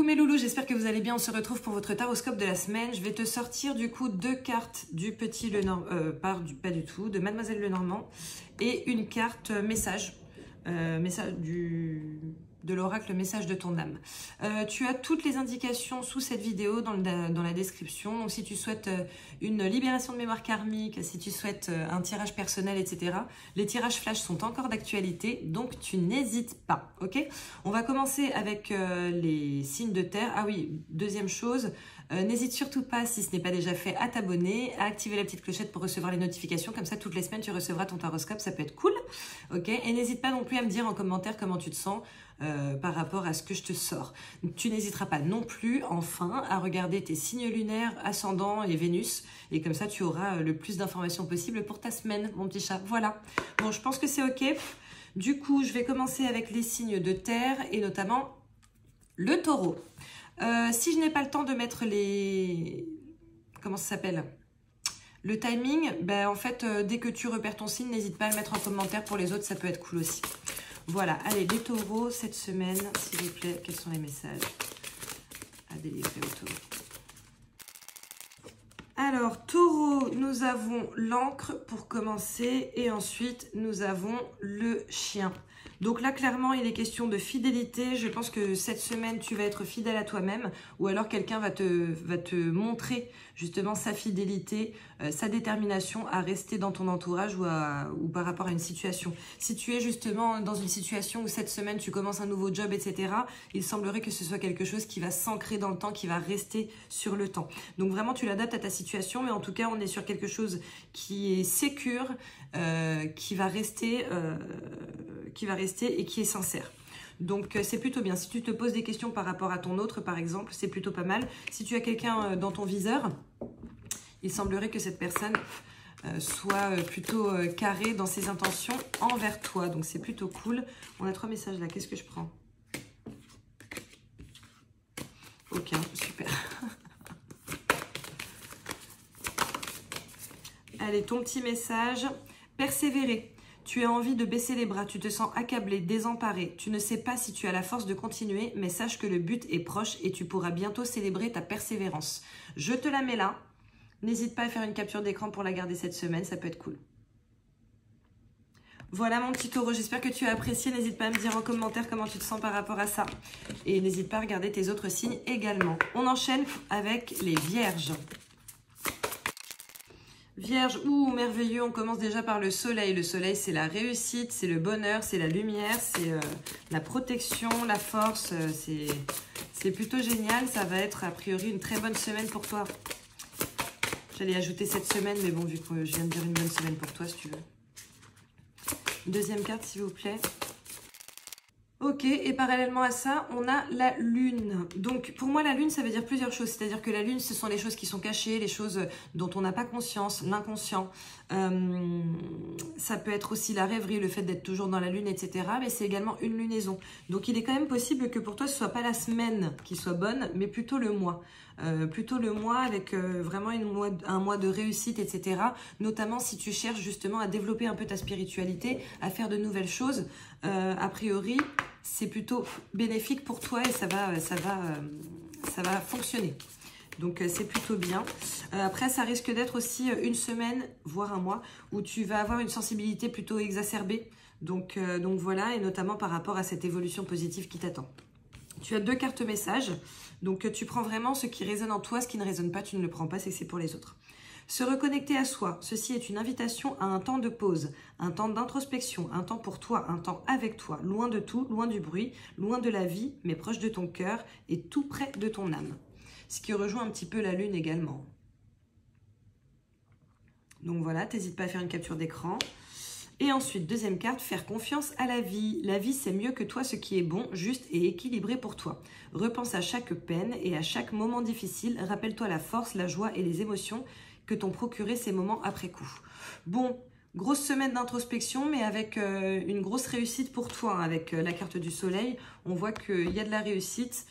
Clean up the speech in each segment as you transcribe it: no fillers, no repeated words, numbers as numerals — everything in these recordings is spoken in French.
Coucou mes loulous, j'espère que vous allez bien. On se retrouve pour votre taroscope de la semaine. Je vais te sortir du coup 2 cartes du petit Lenormand, pas du tout, de Mademoiselle Lenormand et une carte message, de l'oracle message de ton âme. Tu as toutes les indications sous cette vidéo dans la description. Donc si tu souhaites une libération de mémoire karmique, si tu souhaites un tirage personnel, etc. Les tirages flash sont encore d'actualité, donc tu n'hésites pas, ok? On va commencer avec les signes de terre. Ah oui, deuxième chose, n'hésite surtout pas, si ce n'est pas déjà fait, à t'abonner, à activer la petite clochette pour recevoir les notifications. Comme ça, toutes les semaines, tu recevras ton taroscope, ça peut être cool, ok? Et n'hésite pas non plus à me dire en commentaire comment tu te sens par rapport à ce que je te sors. Tu n'hésiteras pas non plus, enfin, à regarder tes signes lunaires, ascendant et Vénus, et comme ça, tu auras le plus d'informations possible pour ta semaine, mon petit chat. Voilà. Bon, je pense que c'est ok. Du coup, je vais commencer avec les signes de terre, et notamment le taureau. Si je n'ai pas le temps de mettre les... Comment ça s'appelle ? Le timing, ben, en fait, dès que tu repères ton signe, n'hésite pas à le mettre en commentaire. Pour les autres, ça peut être cool aussi. Voilà, allez, les taureaux, cette semaine, s'il vous plaît, quels sont les messages à délivrer aux taureaux? Alors, taureau, nous avons l'encre pour commencer et ensuite, nous avons le chien. Donc là, clairement, il est question de fidélité. Je pense que cette semaine, tu vas être fidèle à toi-même ou alors quelqu'un va te montrer justement sa fidélité, sa détermination à rester dans ton entourage ou par rapport à une situation. Si tu es justement dans une situation où cette semaine, tu commences un nouveau job, etc., il semblerait que ce soit quelque chose qui va s'ancrer dans le temps, qui va rester sur le temps. Donc vraiment, tu l'adaptes à ta situation, mais en tout cas, on est sur quelque chose qui est sécure, qui va rester et qui est sincère. Donc c'est plutôt bien. Si tu te poses des questions par rapport à ton autre, par exemple, c'est plutôt pas mal. Si tu as quelqu'un dans ton viseur, il semblerait que cette personne soit plutôt carrée dans ses intentions envers toi. Donc c'est plutôt cool. On a 3 messages là. Qu'est-ce que je prends? Aucun. Super. Allez, ton petit message. Persévérer. Tu as envie de baisser les bras, tu te sens accablé, désemparé. Tu ne sais pas si tu as la force de continuer, mais sache que le but est proche et tu pourras bientôt célébrer ta persévérance. Je te la mets là. N'hésite pas à faire une capture d'écran pour la garder cette semaine, ça peut être cool. Voilà mon petit taureau, j'espère que tu as apprécié. N'hésite pas à me dire en commentaire comment tu te sens par rapport à ça. Et n'hésite pas à regarder tes autres signes également. On enchaîne avec les vierges. Vierge, ouh, merveilleux, on commence déjà par le soleil. Le soleil, c'est la réussite, c'est le bonheur, c'est la lumière, c'est la protection, la force. C'est plutôt génial. Ça va être a priori une très bonne semaine pour toi. J'allais ajouter cette semaine, mais bon, vu que je viens de dire une bonne semaine pour toi, si tu veux. Deuxième carte, s'il vous plaît. Ok, et parallèlement à ça, on a la lune. Donc, pour moi, la lune, ça veut dire plusieurs choses. C'est-à-dire que la lune, ce sont les choses qui sont cachées, les choses dont on n'a pas conscience, l'inconscient. Ça peut être aussi la rêverie, le fait d'être toujours dans la lune, etc. Mais c'est également une lunaison. Donc, il est quand même possible que pour toi, ce ne soit pas la semaine qui soit bonne, mais plutôt le mois. Plutôt le mois avec vraiment un mois de réussite, etc. Notamment si tu cherches justement à développer un peu ta spiritualité, à faire de nouvelles choses. A priori, c'est plutôt bénéfique pour toi et ça va fonctionner. Donc, c'est plutôt bien. Après, ça risque d'être aussi une semaine, voire un mois, où tu vas avoir une sensibilité plutôt exacerbée. Donc voilà, et notamment par rapport à cette évolution positive qui t'attend. Tu as 2 cartes messages, donc tu prends vraiment ce qui résonne en toi, ce qui ne résonne pas, tu ne le prends pas, c'est que c'est pour les autres. Se reconnecter à soi, ceci est une invitation à un temps de pause, un temps d'introspection, un temps pour toi, un temps avec toi, loin de tout, loin du bruit, loin de la vie, mais proche de ton cœur et tout près de ton âme. Ce qui rejoint un petit peu la lune également. Donc voilà, n'hésite pas à faire une capture d'écran. Et ensuite, deuxième carte, faire confiance à la vie. La vie, c'est mieux que toi ce qui est bon, juste et équilibré pour toi. Repense à chaque peine et à chaque moment difficile. Rappelle-toi la force, la joie et les émotions que t'ont procuré ces moments après coup. Bon, grosse semaine d'introspection, mais avec une grosse réussite pour toi. Avec la carte du soleil, on voit qu'il y a de la réussite,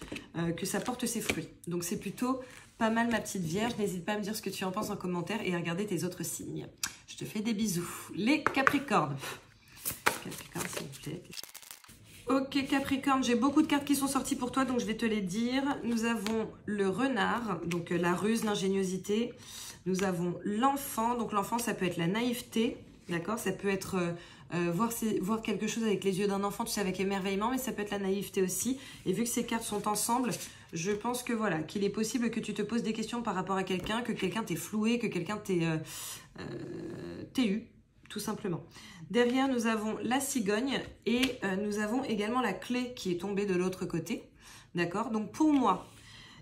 que ça porte ses fruits. Donc c'est plutôt pas mal ma petite vierge. N'hésite pas à me dire ce que tu en penses en commentaire et à regarder tes autres signes. Je te fais des bisous. Les capricornes. Capricorne, s'il vous plaît. Ok Capricorne, j'ai beaucoup de cartes qui sont sorties pour toi, donc je vais te les dire. Nous avons le renard, donc la ruse, l'ingéniosité. Nous avons l'enfant, donc l'enfant ça peut être la naïveté, d'accord? Ça peut être voir quelque chose avec les yeux d'un enfant, tu sais, avec émerveillement, mais ça peut être la naïveté aussi. Et vu que ces cartes sont ensemble, je pense que voilà, qu'il est possible que tu te poses des questions par rapport à quelqu'un, que quelqu'un t'ait floué, que quelqu'un t'ait eu. Tout simplement. Derrière, nous avons la cigogne et nous avons également la clé qui est tombée de l'autre côté. D'accord? Donc pour moi,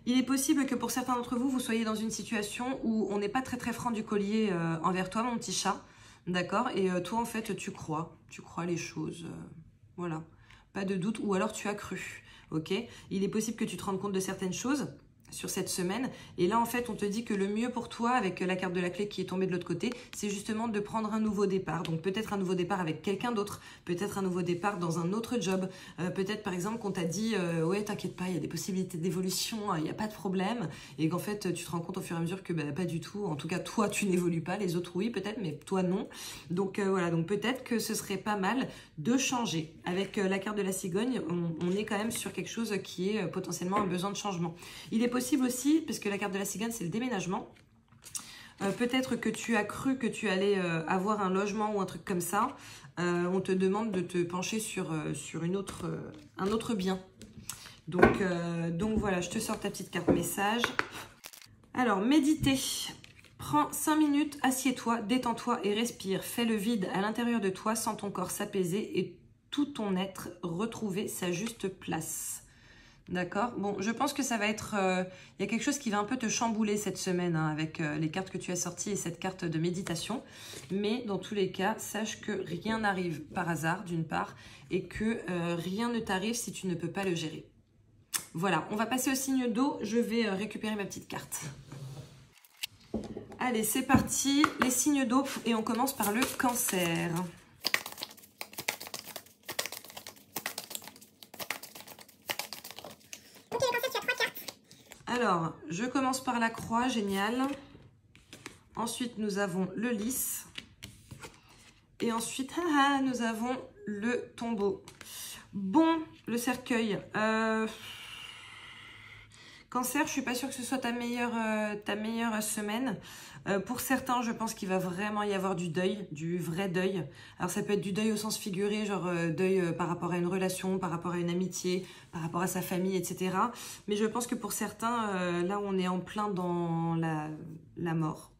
il est possible que pour certains d'entre vous, vous soyez dans une situation où on n'est pas très très franc du collier envers toi, mon petit chat. D'accord? Et toi, en fait, tu crois les choses. Voilà. Pas de doute. Ou alors tu as cru. Ok? Il est possible que tu te rendes compte de certaines choses sur cette semaine, et là en fait on te dit que le mieux pour toi avec la carte de la clé qui est tombée de l'autre côté, c'est justement de prendre un nouveau départ, donc peut-être un nouveau départ avec quelqu'un d'autre, peut-être un nouveau départ dans un autre job, peut-être par exemple qu'on t'a dit ouais t'inquiète pas, il y a des possibilités d'évolution, il n'y a pas de problème, et qu'en fait tu te rends compte au fur et à mesure que bah, pas du tout, en tout cas toi tu n'évolues pas, les autres oui peut-être, mais toi non, donc voilà, donc peut-être que ce serait pas mal de changer. Avec la carte de la cigogne, on est quand même sur quelque chose qui est potentiellement un besoin de changement. Il est possible aussi, parce que la carte de la cigogne, c'est le déménagement. Peut-être que tu as cru que tu allais avoir un logement ou un truc comme ça. On te demande de te pencher sur un autre bien. Donc voilà, je te sors ta petite carte message. Alors, méditer. Prends 5 minutes, assieds-toi, détends-toi et respire. Fais le vide à l'intérieur de toi, sens ton corps s'apaiser et tout ton être retrouver sa juste place. D'accord? Bon, je pense que ça va être... il y a quelque chose qui va un peu te chambouler cette semaine hein, avec les cartes que tu as sorties et cette carte de méditation. Mais dans tous les cas, sache que rien n'arrive par hasard, d'une part, et que rien ne t'arrive si tu ne peux pas le gérer. Voilà, on va passer au signe d'eau. Je vais récupérer ma petite carte. Allez, c'est parti. Les signes d'eau et on commence par le cancer. Alors, je commence par la croix, génial. Ensuite, nous avons le lys. Et ensuite, nous avons le tombeau. Bon, le cercueil. Cancer, je suis pas sûre que ce soit ta meilleure semaine. Pour certains, je pense qu'il va vraiment y avoir du deuil, du vrai deuil. Alors ça peut être du deuil au sens figuré, genre deuil par rapport à une relation, par rapport à une amitié, par rapport à sa famille, etc. Mais je pense que pour certains, là on est en plein dans la mort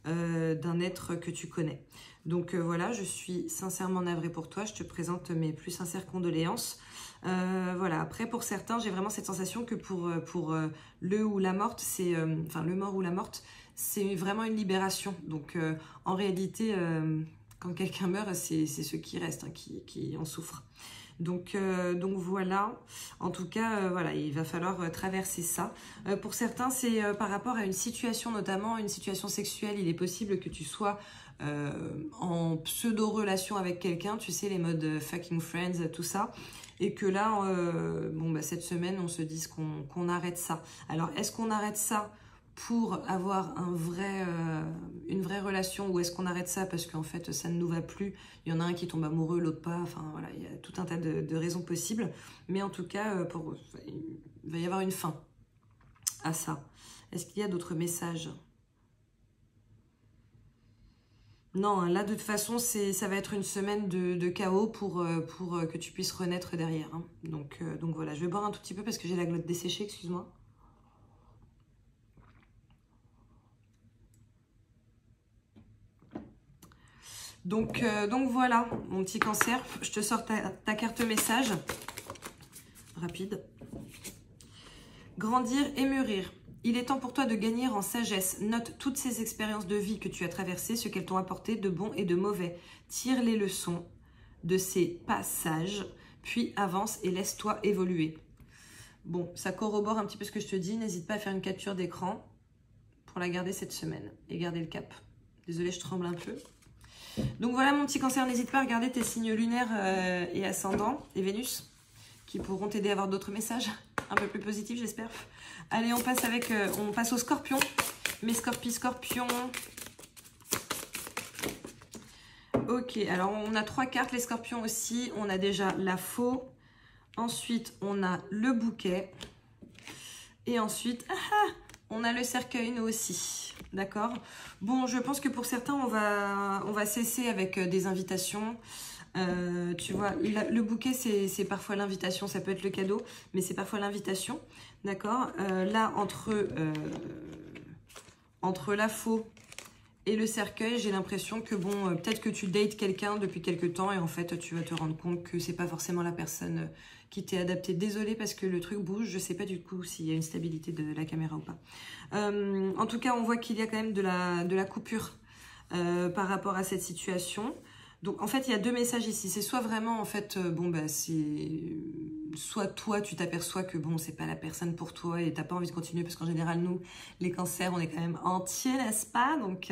d'un être que tu connais. Donc voilà, je suis sincèrement navrée pour toi, je te présente mes plus sincères condoléances. Voilà, après pour certains, j'ai vraiment cette sensation que pour le ou la morte, c'est enfin le mort ou la morte, c'est vraiment une libération. Donc en réalité, quand quelqu'un meurt, c'est ceux qui restent hein, qui en souffrent. Donc voilà, en tout cas, voilà, il va falloir traverser ça. Pour certains, c'est par rapport à une situation, notamment une situation sexuelle. Il est possible que tu sois en pseudo-relation avec quelqu'un, tu sais, les modes fucking friends, tout ça. Et que là, bon, bah, cette semaine, on se dise qu'on arrête ça. Alors, est-ce qu'on arrête ça pour avoir une vraie relation ou est-ce qu'on arrête ça parce qu'en fait ça ne nous va plus, il y en a un qui tombe amoureux, l'autre pas, enfin voilà, il y a tout un tas de raisons possibles, mais en tout cas il va y avoir une fin à ça. Est-ce qu'il y a d'autres messages? Non, hein, là de toute façon ça va être une semaine de chaos pour que tu puisses renaître derrière hein. Donc voilà, je vais boire un tout petit peu parce que j'ai la glotte desséchée, excuse-moi. Donc voilà, mon petit cancer, je te sors ta carte message. Rapide. Grandir et mûrir. Il est temps pour toi de gagner en sagesse. Note toutes ces expériences de vie que tu as traversées, ce qu'elles t'ont apporté de bon et de mauvais. Tire les leçons de ces passages, puis avance et laisse-toi évoluer. Bon, ça corrobore un petit peu ce que je te dis. N'hésite pas à faire une capture d'écran pour la garder cette semaine et garder le cap. Désolée, je tremble un peu. Donc voilà mon petit cancer, n'hésite pas à regarder tes signes lunaires et ascendants et Vénus qui pourront t'aider à avoir d'autres messages un peu plus positifs j'espère. Allez, on passe au scorpion. Mes scorpions. Ok, alors on a 3 cartes les scorpions aussi. On a déjà la faux, Ensuite, on a le bouquet. Et ensuite, on a le cercueil, nous aussi. D'accord? Bon, je pense que pour certains, on va cesser avec des invitations. Tu vois, le bouquet, c'est parfois l'invitation. Ça peut être le cadeau, mais c'est parfois l'invitation. D'accord? Là, entre la faux et le cercueil, j'ai l'impression que bon, peut-être que tu dates quelqu'un depuis quelques temps et en fait, tu vas te rendre compte que c'est pas forcément la personne qui t'est adaptée. Désolée parce que le truc bouge, je sais pas du coup s'il y a une stabilité de la caméra ou pas. En tout cas, on voit qu'il y a quand même de la coupure par rapport à cette situation. Donc en fait, il y a deux messages ici. C'est soit vraiment, en fait, bon, bah, c'est... Soit toi, tu t'aperçois que bon, c'est pas la personne pour toi et t'as pas envie de continuer parce qu'en général, nous, les cancers, on est quand même entiers, n'est-ce pas? Donc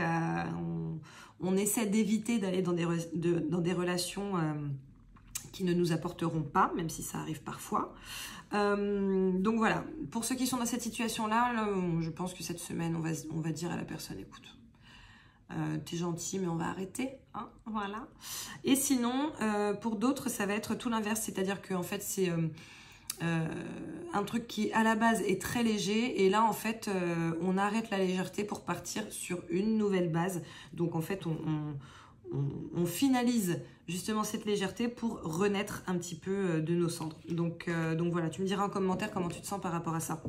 on essaie d'éviter d'aller dans des relations qui ne nous apporteront pas, même si ça arrive parfois. Donc voilà, pour ceux qui sont dans cette situation-là, je pense que cette semaine, on va dire à la personne, écoute, t'es gentil, mais on va arrêter, hein, voilà. Et sinon, pour d'autres, ça va être tout l'inverse, c'est-à-dire que en fait, c'est un truc qui, à la base, est très léger, et là, en fait, on arrête la légèreté pour partir sur une nouvelle base. Donc, en fait, on finalise justement cette légèreté pour renaître un petit peu de nos cendres. Donc voilà, tu me diras en commentaire comment tu te sens par rapport à ça.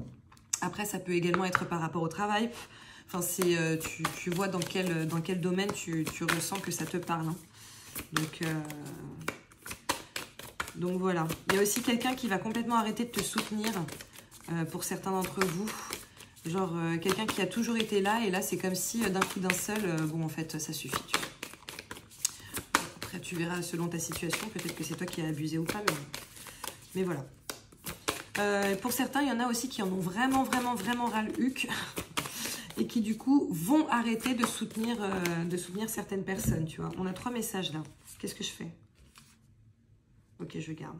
Après, ça peut également être par rapport au travail. Enfin, tu vois dans quel domaine tu ressens que ça te parle. Hein. Donc voilà. Il y a aussi quelqu'un qui va complètement arrêter de te soutenir pour certains d'entre vous. Genre quelqu'un qui a toujours été là et là c'est comme si d'un coup d'un seul, bon en fait ça suffit. Tu vois. Après tu verras selon ta situation, peut-être que c'est toi qui as abusé ou pas, mais voilà. Pour certains, il y en a aussi qui en ont vraiment ras le huc. Et qui du coup vont arrêter de soutenir certaines personnes, tu vois. On a 3 messages là. Qu'est-ce que je fais? Ok, je garde.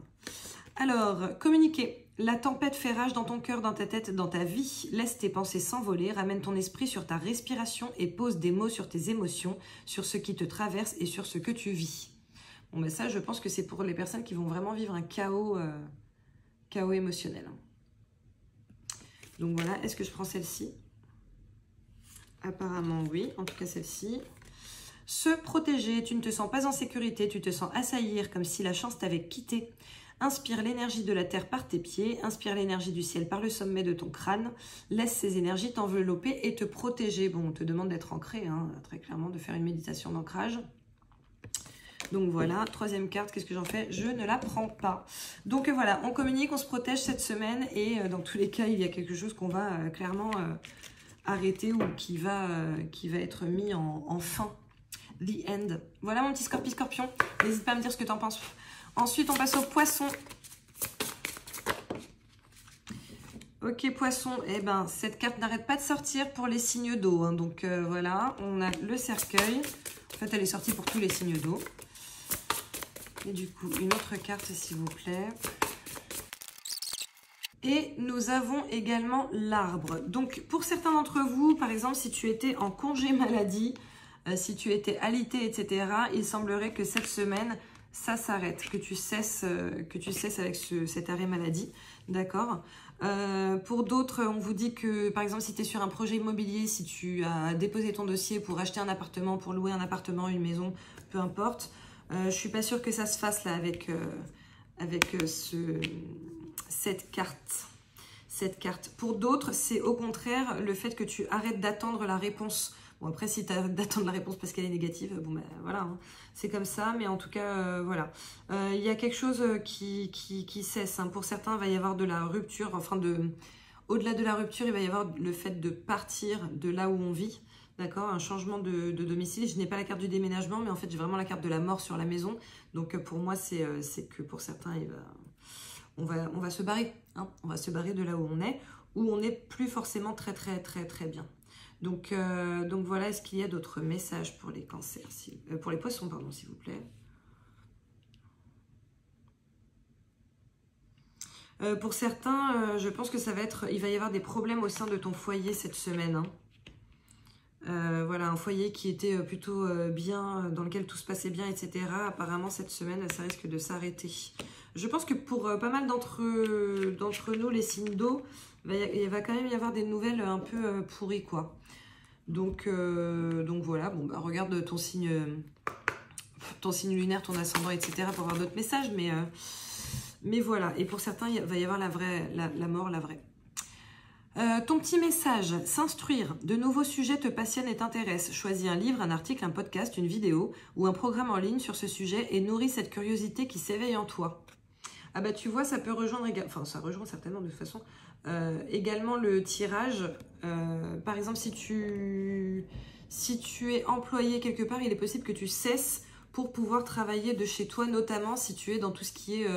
Alors, communiquer. La tempête fait rage dans ton cœur, dans ta tête, dans ta vie. Laisse tes pensées s'envoler, ramène ton esprit sur ta respiration et pose des mots sur tes émotions, sur ce qui te traverse et sur ce que tu vis. Bon, ben ça, je pense que c'est pour les personnes qui vont vraiment vivre un chaos émotionnel. Donc voilà, est-ce que je prends celle-ci? Apparemment oui, en tout cas celle-ci. Se protéger, tu ne te sens pas en sécurité, tu te sens assaillir comme si la chance t'avait quitté. Inspire l'énergie de la terre par tes pieds, inspire l'énergie du ciel par le sommet de ton crâne. Laisse ces énergies t'envelopper et te protéger. Bon, on te demande d'être ancré, hein, très clairement, de faire une méditation d'ancrage. Donc voilà, 3e carte, qu'est-ce que j'en fais? Je ne la prends pas. Donc voilà, on communique, on se protège cette semaine et dans tous les cas, il y a quelque chose qu'on va clairement... arrêter ou qui va être mis en fin. The end. Voilà mon petit scorpion. N'hésite pas à me dire ce que tu en penses. Ensuite, on passe au poisson. Ok, poisson. Eh ben, cette carte n'arrête pas de sortir pour les signes d'eau. Hein. Donc, voilà. On a le cercueil. En fait, elle est sortie pour tous les signes d'eau. Et du coup, une autre carte, s'il vous plaît. Et nous avons également l'arbre. Donc, pour certains d'entre vous, par exemple, si tu étais en congé maladie, si tu étais alité, etc., il semblerait que cette semaine, ça s'arrête, que tu cesses avec cet arrêt maladie. D'accord? Pour d'autres, on vous dit que, par exemple, si tu es sur un projet immobilier, si tu as déposé ton dossier pour acheter un appartement, pour louer un appartement, une maison, peu importe, je suis pas sûre que ça se fasse là avec cette carte. Pour d'autres, c'est au contraire le fait que tu arrêtes d'attendre la réponse. Bon, après, si tu arrêtes d'attendre la réponse parce qu'elle est négative, bon, ben voilà, hein, c'est comme ça, mais en tout cas, voilà. Il y a quelque chose qui cesse. Hein. Pour certains, il va y avoir de la rupture, enfin, au-delà de la rupture, il va y avoir le fait de partir de là où on vit. D'accord, un changement de domicile. Je n'ai pas la carte du déménagement, mais en fait, j'ai vraiment la carte de la mort sur la maison. Donc, pour moi, c'est que pour certains, on va se barrer. Hein, on va se barrer de là où on est, où on n'est plus forcément très bien. Donc voilà, est-ce qu'il y a d'autres messages pour les cancers, pour les poissons, pardon, s'il vous plaît. Pour certains, je pense que il va y avoir des problèmes au sein de ton foyer cette semaine. Hein. Voilà, un foyer qui était plutôt bien, dans lequel tout se passait bien, etc. Apparemment, cette semaine, ça risque de s'arrêter. Je pense que pour pas mal d'entre nous, les signes d'eau, il va quand même y avoir des nouvelles un peu pourries, quoi. Donc voilà, bon, bah, regarde ton signe lunaire, ton ascendant, etc. pour avoir d'autres messages, mais voilà. Et pour certains, il va y avoir la mort, la vraie. Ton petit message, s'instruire, de nouveaux sujets te passionnent et t'intéressent. Choisis un livre, un article, un podcast, une vidéo ou un programme en ligne sur ce sujet et nourris cette curiosité qui s'éveille en toi. Ah bah tu vois, ça peut rejoindre, enfin ça rejoint certainement de toute façon, également le tirage. Par exemple, si tu es employé quelque part, il est possible que tu cesses pour pouvoir travailler de chez toi, notamment si tu es dans tout ce qui est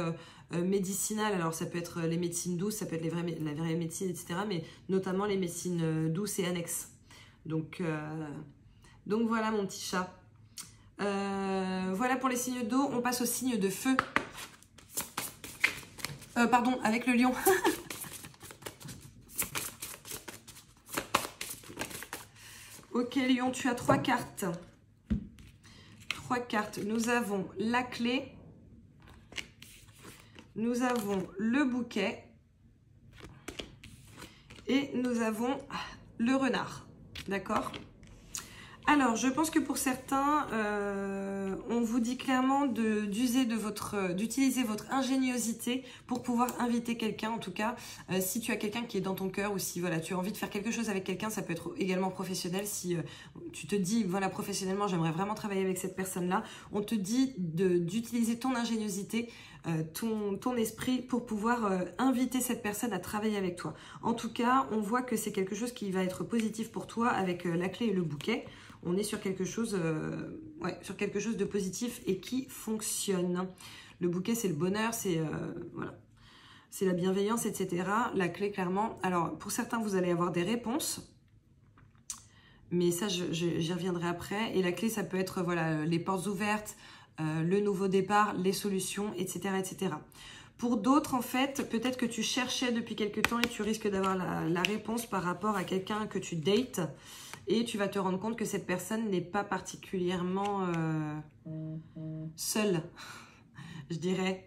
médicinal. Alors ça peut être les médecines douces, ça peut être la vraie médecine, etc. Mais notamment les médecines douces et annexes. Donc voilà mon petit chat. Voilà pour les signes d'eau. On passe aux signes de feu. Pardon, avec le lion. Ok, lion, tu as 3 cartes. 3 cartes. Nous avons la clé. Nous avons le bouquet. Et nous avons le renard. D'accord ? Alors, je pense que pour certains, on vous dit clairement d'utiliser votre ingéniosité pour pouvoir inviter quelqu'un. En tout cas, si tu as quelqu'un qui est dans ton cœur ou si voilà, tu as envie de faire quelque chose avec quelqu'un, ça peut être également professionnel. Si tu te dis, voilà, professionnellement, j'aimerais vraiment travailler avec cette personne-là, on te dit d'utiliser ton ingéniosité, ton esprit pour pouvoir inviter cette personne à travailler avec toi. En tout cas, on voit que c'est quelque chose qui va être positif pour toi avec la clé et le bouquet. On est sur quelque chose de positif et qui fonctionne. Le bouquet, c'est le bonheur, c'est voilà, c'est la bienveillance, etc. La clé, clairement. Alors, pour certains, vous allez avoir des réponses. Mais ça, j'y reviendrai après. Et la clé, ça peut être voilà, les portes ouvertes, le nouveau départ, les solutions, etc. etc. Pour d'autres, en fait, peut-être que tu cherchais depuis quelque temps et tu risques d'avoir la réponse par rapport à quelqu'un que tu dates. Et tu vas te rendre compte que cette personne n'est pas particulièrement seule, je dirais.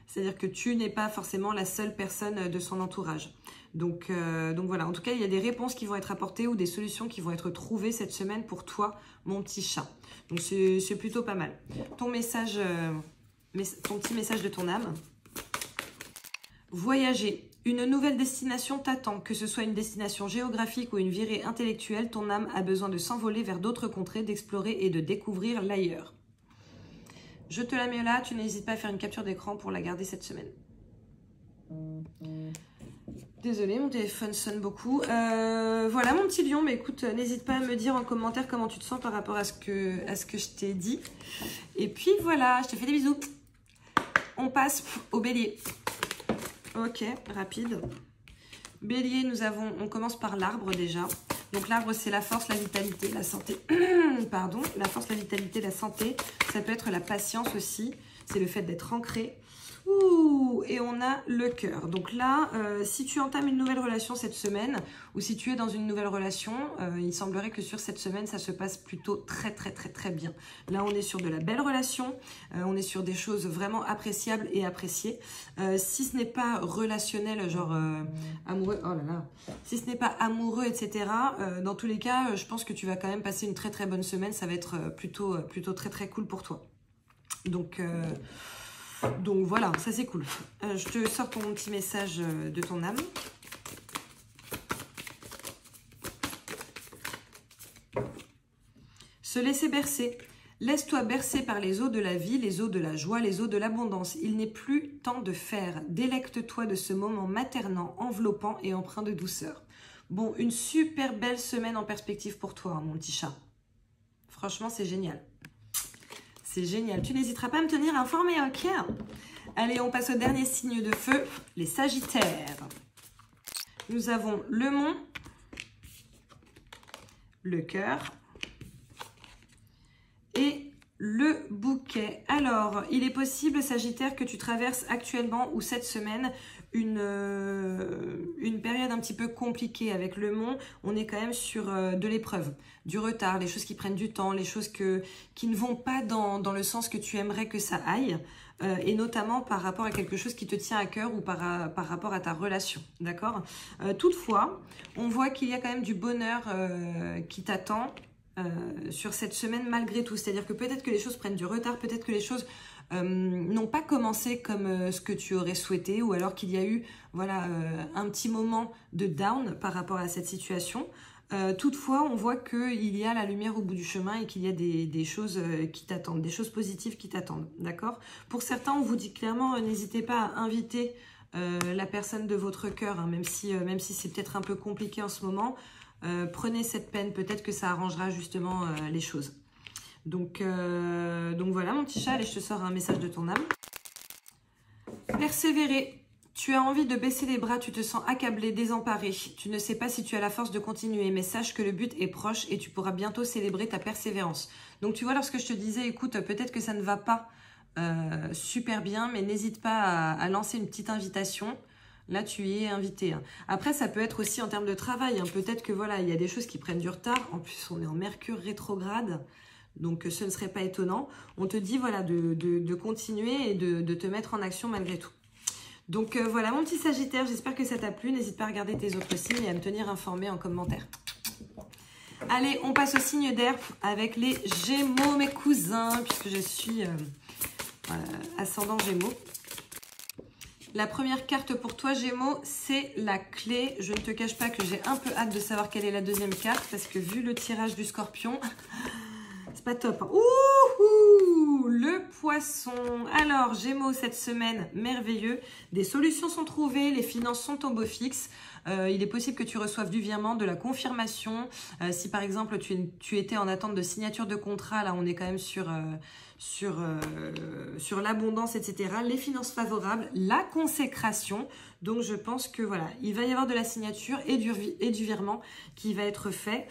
C'est-à-dire que tu n'es pas forcément la seule personne de son entourage. Donc voilà, en tout cas, il y a des réponses qui vont être apportées ou des solutions qui vont être trouvées cette semaine pour toi, mon petit chat. Donc c'est plutôt pas mal. Ton message, ton petit message de ton âme. Voyager. Une nouvelle destination t'attend, que ce soit une destination géographique ou une virée intellectuelle, ton âme a besoin de s'envoler vers d'autres contrées, d'explorer et de découvrir l'ailleurs. Je te la mets là, tu n'hésites pas à faire une capture d'écran pour la garder cette semaine. Désolée, mon téléphone sonne beaucoup. Voilà mon petit lion, mais écoute, n'hésite pas à me dire en commentaire comment tu te sens par rapport à ce que je t'ai dit. Et puis voilà, je te fais des bisous. On passe au bélier. Ok, rapide. Bélier, on commence par l'arbre déjà. Donc l'arbre, c'est la force, la vitalité, la santé. Pardon, la force, la vitalité, la santé. Ça peut être la patience aussi. C'est le fait d'être ancré. Ouh, et on a le cœur. Donc là, si tu entames une nouvelle relation cette semaine, ou si tu es dans une nouvelle relation, il semblerait que sur cette semaine, ça se passe plutôt très très très très bien. Là, on est sur de la belle relation, on est sur des choses vraiment appréciables et appréciées. Si ce n'est pas relationnel, genre amoureux, oh là là, si ce n'est pas amoureux, etc., dans tous les cas, je pense que tu vas quand même passer une très très bonne semaine. Ça va être plutôt très très cool pour toi. Donc voilà, ça c'est cool. Je te sors ton petit message de ton âme. Se laisser bercer. Laisse-toi bercer par les eaux de la vie, les eaux de la joie, les eaux de l'abondance. Il n'est plus temps de faire. Délecte-toi de ce moment maternant, enveloppant et empreint de douceur. Bon, une super belle semaine en perspective pour toi, hein, mon petit chat. Franchement, c'est génial. C'est génial. Tu n'hésiteras pas à me tenir informé, ok? Allez, on passe au dernier signe de feu, les Sagittaires. Nous avons le mont, le cœur et le bouquet. Alors, il est possible, Sagittaire, que tu traverses actuellement ou cette semaine une période un petit peu compliquée avec le Mont. On est quand même sur de l'épreuve, du retard, les choses qui prennent du temps, les choses qui ne vont pas dans le sens que tu aimerais que ça aille. Et notamment par rapport à quelque chose qui te tient à cœur ou par rapport à ta relation, d'accord? Toutefois, on voit qu'il y a quand même du bonheur qui t'attend sur cette semaine malgré tout. C'est-à-dire que peut-être que les choses prennent du retard, peut-être que les choses n'ont pas commencé comme ce que tu aurais souhaité, ou alors qu'il y a eu voilà, un petit moment de down par rapport à cette situation. Toutefois, on voit qu'il y a la lumière au bout du chemin et qu'il y a des choses qui t'attendent, des choses positives qui t'attendent, d'accord? Pour certains, on vous dit clairement, n'hésitez pas à inviter la personne de votre cœur, hein, même si c'est peut-être un peu compliqué en ce moment. Prenez cette peine, peut-être que ça arrangera justement les choses. Donc voilà mon petit chat, allez, je te sors un message de ton âme. Persévérer. Tu as envie de baisser les bras, tu te sens accablé, désemparé. Tu ne sais pas si tu as la force de continuer, mais sache que le but est proche et tu pourras bientôt célébrer ta persévérance. Donc tu vois, lorsque je te disais, écoute, peut-être que ça ne va pas super bien, mais n'hésite pas à lancer une petite invitation. Là, tu y es invité. Hein. Après, ça peut être aussi en termes de travail. Hein. Peut-être que voilà, il y a des choses qui prennent du retard. En plus, on est en Mercure rétrograde. Donc, ce ne serait pas étonnant. On te dit voilà, de continuer et de te mettre en action malgré tout. Donc voilà mon petit Sagittaire, j'espère que ça t'a plu. N'hésite pas à regarder tes autres signes et à me tenir informé en commentaire. Allez, on passe au signe d'air avec les Gémeaux, mes cousins, puisque je suis ascendant Gémeaux. La première carte pour toi, Gémeaux, c'est la clé. Je ne te cache pas que j'ai un peu hâte de savoir quelle est la deuxième carte, parce que vu le tirage du Scorpion, c'est pas top. Ouh, le Poisson. Alors, Gémeaux, cette semaine, merveilleux. Des solutions sont trouvées, les finances sont au beau fixe. Il est possible que tu reçoives du virement, de la confirmation. Si par exemple, tu étais en attente de signature de contrat, là, on est quand même sur l'abondance, etc. Les finances favorables, la consécration. Donc, je pense que voilà, il va y avoir de la signature et du virement qui va être fait.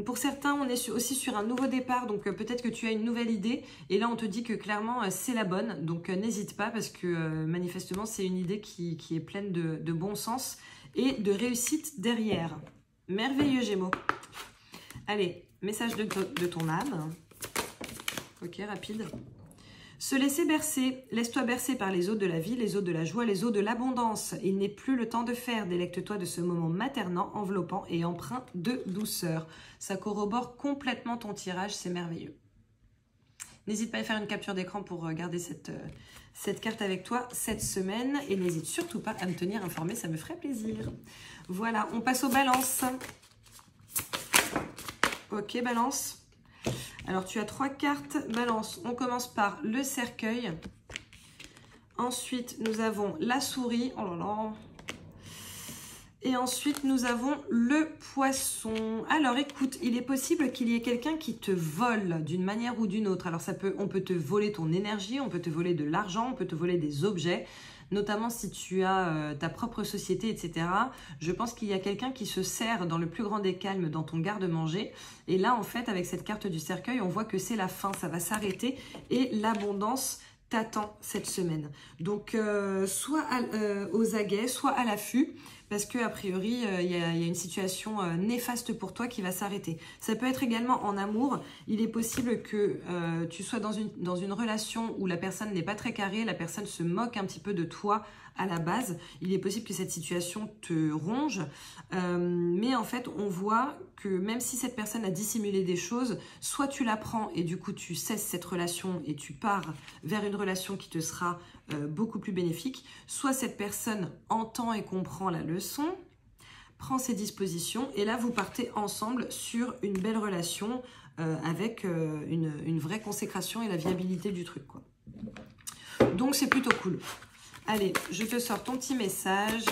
Pour certains, on est aussi sur un nouveau départ. Donc, peut-être que tu as une nouvelle idée. Et là, on te dit que clairement, c'est la bonne. Donc, n'hésite pas parce que manifestement, c'est une idée qui est pleine de bon sens et de réussite derrière. Merveilleux, Gémeaux. Allez, message de ton âme. Ok, rapide. Se laisser bercer. Laisse-toi bercer par les eaux de la vie, les eaux de la joie, les eaux de l'abondance. Il n'est plus le temps de faire. Délecte-toi de ce moment maternant, enveloppant et empreint de douceur. Ça corrobore complètement ton tirage, c'est merveilleux. N'hésite pas à faire une capture d'écran pour garder cette carte avec toi cette semaine. Et n'hésite surtout pas à me tenir informé, ça me ferait plaisir. Voilà, on passe aux balances. Ok, balance. Alors, tu as 3 cartes. Balance, on commence par le cercueil. Ensuite, nous avons la souris. Oh là là. Et ensuite, nous avons le poisson. Alors, écoute, il est possible qu'il y ait quelqu'un qui te vole d'une manière ou d'une autre. Alors, on peut te voler ton énergie, on peut te voler de l'argent, on peut te voler des objets. Notamment si tu as ta propre société, etc. Je pense qu'il y a quelqu'un qui se sert dans le plus grand des calmes dans ton garde-manger. Et là, en fait, avec cette carte du cercueil, on voit que c'est la fin, ça va s'arrêter. Et l'abondance t'attend cette semaine. Donc, soit aux aguets, soit à l'affût. Parce que a priori, il y a une situation néfaste pour toi qui va s'arrêter. Ça peut être également en amour. Il est possible que tu sois dans une relation où la personne n'est pas très carrée, la personne se moque un petit peu de toi à la base. Il est possible que cette situation te ronge. Mais en fait, on voit que même si cette personne a dissimulé des choses, soit tu la prends et du coup tu cesses cette relation et tu pars vers une relation qui te sera beaucoup plus bénéfique, soit cette personne entend et comprend la leçon, prend ses dispositions et là vous partez ensemble sur une belle relation avec une vraie consécration et la viabilité du truc, quoi. Donc c'est plutôt cool. Allez, je te sors ton petit message.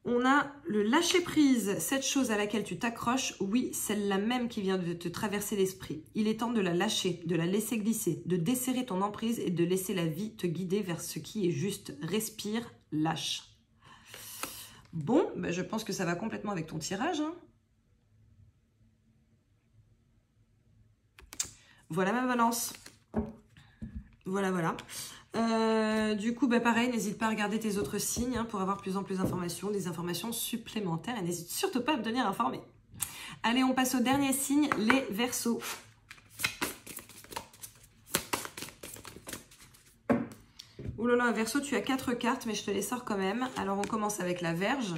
On a le lâcher-prise, cette chose à laquelle tu t'accroches, oui, celle-là même qui vient de te traverser l'esprit. Il est temps de la lâcher, de la laisser glisser, de desserrer ton emprise et de laisser la vie te guider vers ce qui est juste. Respire, lâche. Bon, ben je pense que ça va complètement avec ton tirage, hein. Voilà ma balance. Voilà, voilà. Du coup, bah, pareil, n'hésite pas à regarder tes autres signes hein, pour avoir plus en plus d'informations, des informations supplémentaires. Et n'hésite surtout pas à me tenir informé. Allez, on passe au dernier signe, les Verseaux. Ouh là là, Verseau, tu as 4 cartes, mais je te les sors quand même. Alors, on commence avec la Vierge,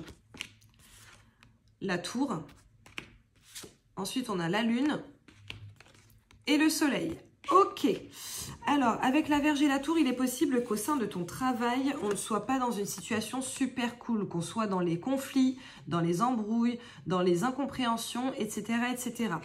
la Tour. Ensuite, on a la Lune et le Soleil. Ok. Alors, avec la Vierge et la Tour, il est possible qu'au sein de ton travail, on ne soit pas dans une situation super cool, qu'on soit dans les conflits, dans les embrouilles, dans les incompréhensions, etc. etc.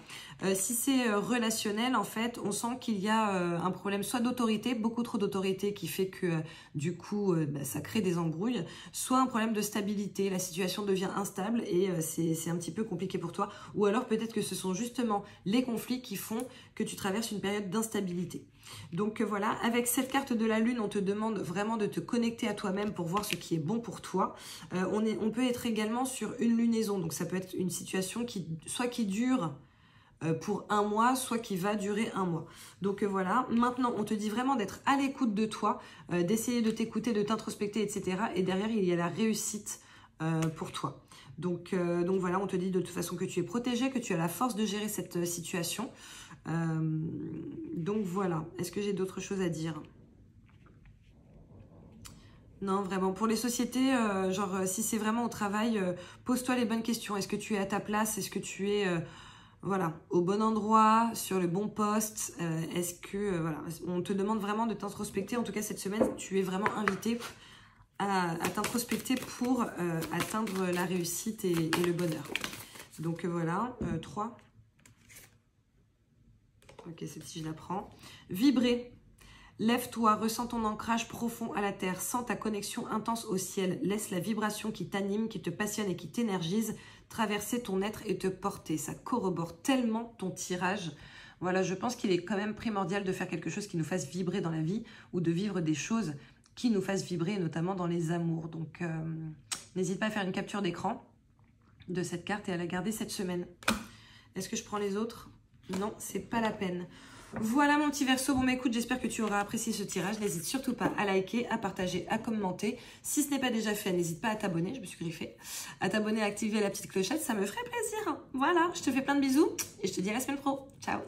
Si c'est relationnel, en fait, on sent qu'il y a un problème soit d'autorité, beaucoup trop d'autorité qui fait que du coup, ça crée des embrouilles, soit un problème de stabilité, la situation devient instable et c'est un petit peu compliqué pour toi. Ou alors peut-être que ce sont justement les conflits qui font que tu traverses une période d'instabilité. Donc voilà, avec cette carte de la Lune, on te demande vraiment de te connecter à toi-même pour voir ce qui est bon pour toi. On peut être également sur une lunaison, donc ça peut être une situation soit qui dure pour 1 mois, soit qui va durer 1 mois. Donc voilà, maintenant on te dit vraiment d'être à l'écoute de toi, d'essayer de t'écouter, de t'introspecter, etc. Et derrière, il y a la réussite pour toi. Donc voilà, on te dit de toute façon que tu es protégé, que tu as la force de gérer cette situation. Donc voilà, est-ce que j'ai d'autres choses à dire? Non, vraiment. Pour les sociétés, si c'est vraiment au travail, pose-toi les bonnes questions. Est-ce que tu es à ta place? Est-ce que tu es voilà, au bon endroit, sur le bon poste? Est-ce que, voilà, on te demande vraiment de t'introspecter. En tout cas, cette semaine, tu es vraiment invité à t'introspecter pour atteindre la réussite et le bonheur. Donc voilà, 3. Ok, celle-ci, je la prends. Vibrer. Lève-toi, ressens ton ancrage profond à la terre, sens ta connexion intense au ciel. Laisse la vibration qui t'anime, qui te passionne et qui t'énergise traverser ton être et te porter. Ça corrobore tellement ton tirage. Voilà, je pense qu'il est quand même primordial de faire quelque chose qui nous fasse vibrer dans la vie ou de vivre des choses qui nous fassent vibrer, notamment dans les amours. Donc, n'hésite pas à faire une capture d'écran de cette carte et à la garder cette semaine. Est-ce que je prends les autres? Non, c'est pas la peine. Voilà mon petit Verseau. Bon, écoute, j'espère que tu auras apprécié ce tirage. N'hésite surtout pas à liker, à partager, à commenter. Si ce n'est pas déjà fait, n'hésite pas à t'abonner. Je me suis griffée. À t'abonner, à activer la petite clochette. Ça me ferait plaisir. Voilà, je te fais plein de bisous et je te dis à la semaine pro. Ciao.